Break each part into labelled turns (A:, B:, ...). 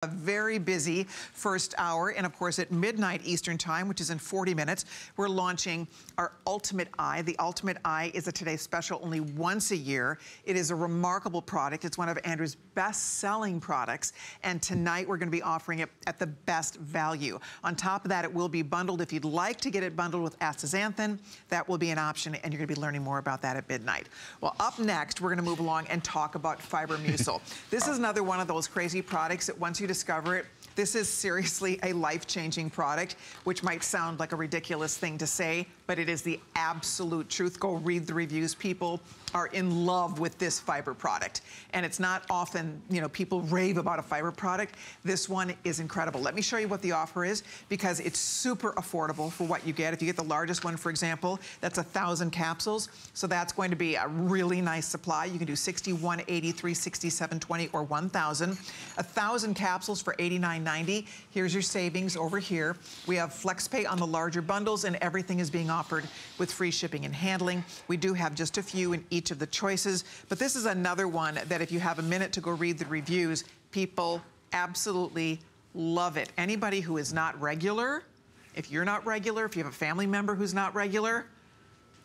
A: A very busy first hour, and of course at midnight Eastern time, which is in 40 minutes, we're launching our Ultimate Eye. The Ultimate Eye is a Today Special only once a year. It is a remarkable product. It's one of Andrew's best-selling products, and tonight we're going to be offering it at the best value. On top of that, it will be bundled. If you'd like to get it bundled with astaxanthin, that will be an option, and you're going to be learning more about that at midnight. Well, up next, we're going to move along and talk about Fibermucil. This is another one of those crazy products that once you discover it, this is seriously a life-changing product, which might sound like a ridiculous thing to say, but it is the absolute truth. Go read the reviews. People are in love with this fiber product. And it's not often, you know, people rave about a fiber product. This one is incredible. Let me show you what the offer is, because it's super affordable for what you get. If you get the largest one, for example, that's 1,000 capsules. So that's going to be a really nice supply. You can do 60, 180, 360, 720, or 1,000. 1,000 capsules for $89.90. Here's your savings over here. We have FlexPay on the larger bundles, and everything is being offered with free shipping and handling. We do have just a few in each of the choices, but this is another one that if you have a minute to go read the reviews, people absolutely love it. Anybody who is not regular, if you're not regular, if you have a family member who's not regular,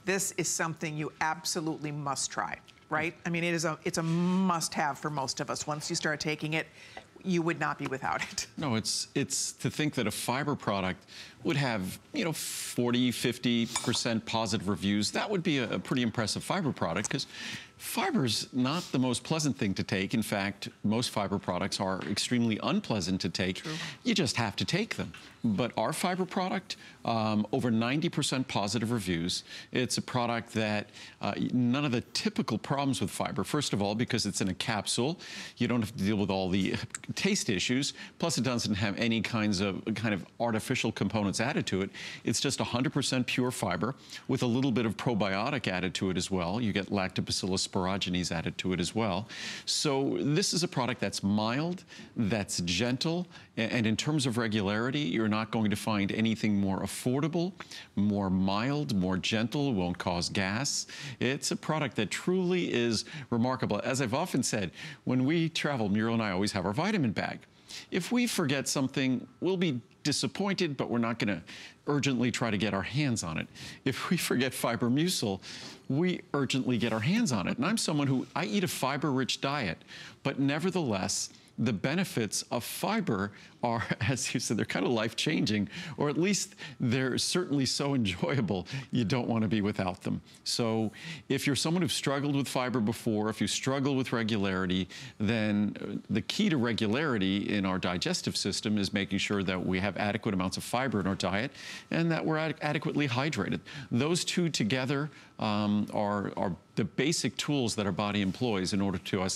A: this is something you absolutely must try, right? I mean, it's a must-have for most of us. Once you start taking it, you would not be without it.
B: No, it's to think that a fiber product would have, you know, 40, 50% positive reviews. That would be a pretty impressive fiber product, because fiber's not the most pleasant thing to take. In fact, most fiber products are extremely unpleasant to take. True. You just have to take them. But our fiber product, over 90% positive reviews. It's a product that none of the typical problems with fiber. First of all, because it's in a capsule, you don't have to deal with all the taste issues. Plus, it doesn't have any kind of artificial components added to it. It's just 100% pure fiber with a little bit of probiotic added to it as well. You get lactobacillus sporogenes added to it as well. So this is a product that's mild, that's gentle, and in terms of regularity, you're not going to find anything more affordable, more mild, more gentle, won't cause gas. It's a product that truly is remarkable. As I've often said, when we travel, Muriel and I always have our vitamin bag. If we forget something, we'll be disappointed, but we're not going to urgently try to get our hands on it. If we forget Fibermucil, we urgently get our hands on it. And I'm someone who, I eat a fiber-rich diet, but nevertheless, the benefits of fiber are, as you said, they're kind of life-changing, or at least they're certainly so enjoyable, you don't want to be without them. So if you're someone who's struggled with fiber before, if you struggle with regularity, then the key to regularity in our digestive system is making sure that we have adequate amounts of fiber in our diet and that we're adequately hydrated. Those two together are the basic tools that our body employs in order to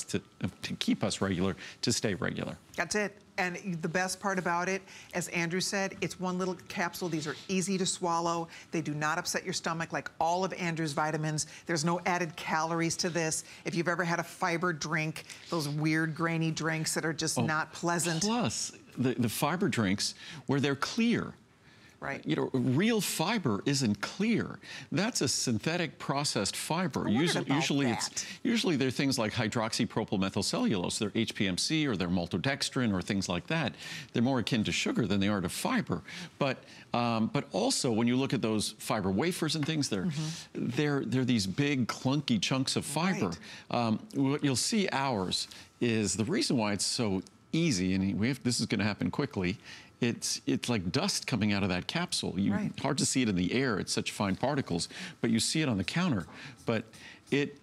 B: keep us regular, to stay regular.
A: That's it. And the best part about it, as Andrew said, it's one little capsule. These are easy to swallow. They do not upset your stomach like all of Andrew's vitamins. There's no added calories to this. If you've ever had a fiber drink, those weird grainy drinks that are just not pleasant.
B: Plus, the fiber drinks, where they're clear.
A: Right.
B: You know, real fiber isn't clear. That's a synthetic processed fiber. Usually they're things like hydroxypropylmethylcellulose. They're HPMC or they're maltodextrin or things like that. They're more akin to sugar than they are to fiber. But also when you look at those fiber wafers and things, they're these big clunky chunks of fiber. Right. What you'll see ours is the reason why it's so easy, and this is going to happen quickly. It's like dust coming out of that capsule. Hard to see it in the air. It's such fine particles, but you see it on the counter. But it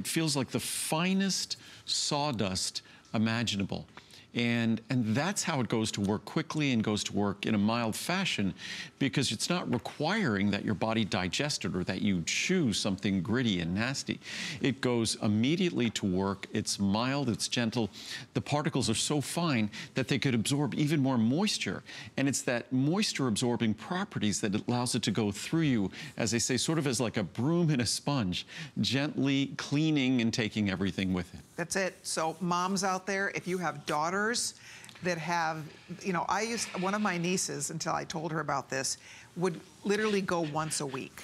B: feels like the finest sawdust imaginable. And that's how it goes to work quickly and goes to work in a mild fashion, because it's not requiring that your body digest it or that you chew something gritty and nasty. It goes immediately to work. It's mild, it's gentle. The particles are so fine that they could absorb even more moisture. And it's that moisture absorbing properties that allows it to go through you, as they say, sort of as like a broom and a sponge, gently cleaning and taking everything with it.
A: That's it. So moms out there, if you have daughters that have, you know, one of my nieces, until I told her about this, would literally go once a week.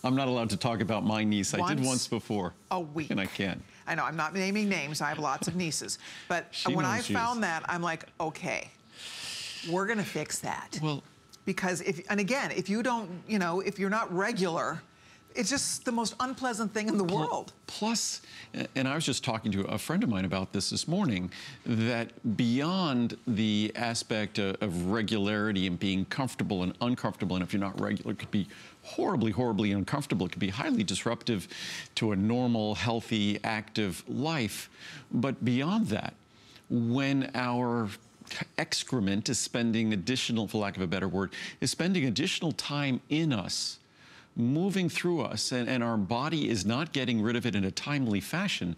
B: I'm not allowed to talk about my niece. I did once before.
A: A week.
B: And I can't.
A: I know, I'm not naming names. I have lots of nieces. But when I found that, I'm like, okay, we're going to fix that.
B: Well,
A: because and again, if you don't, if you're not regular, it's just the most unpleasant thing in the world.
B: Plus, and I was just talking to a friend of mine about this morning, that beyond the aspect of regularity and being comfortable and uncomfortable, and if you're not regular, it could be horribly, horribly uncomfortable. It could be highly disruptive to a normal, healthy, active life. But beyond that, when our excrement is spending additional, for lack of a better word, is spending additional time in us, moving through us, and our body is not getting rid of it in a timely fashion,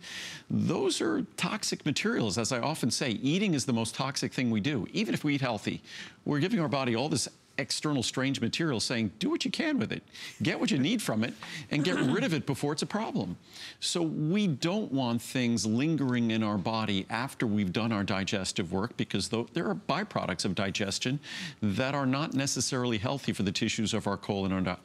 B: those are toxic materials. As I often say, eating is the most toxic thing we do. Even if we eat healthy, we're giving our body all this external strange material saying, do what you can with it, get what you need from it, and get rid of it before it's a problem. So we don't want things lingering in our body after we've done our digestive work, because there are byproducts of digestion that are not necessarily healthy for the tissues of our colon and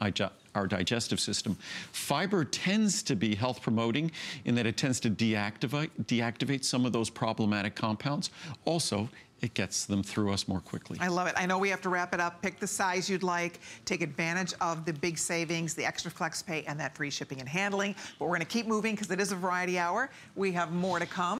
B: our digestive system. Fiber tends to be health promoting in that it tends to deactivate some of those problematic compounds. Also, it gets them through us more quickly.
A: I love it. I know we have to wrap it up. Pick the size you'd like. Take advantage of the big savings, the extra flex pay, and that free shipping and handling. But we're going to keep moving because it is a variety hour. We have more to come.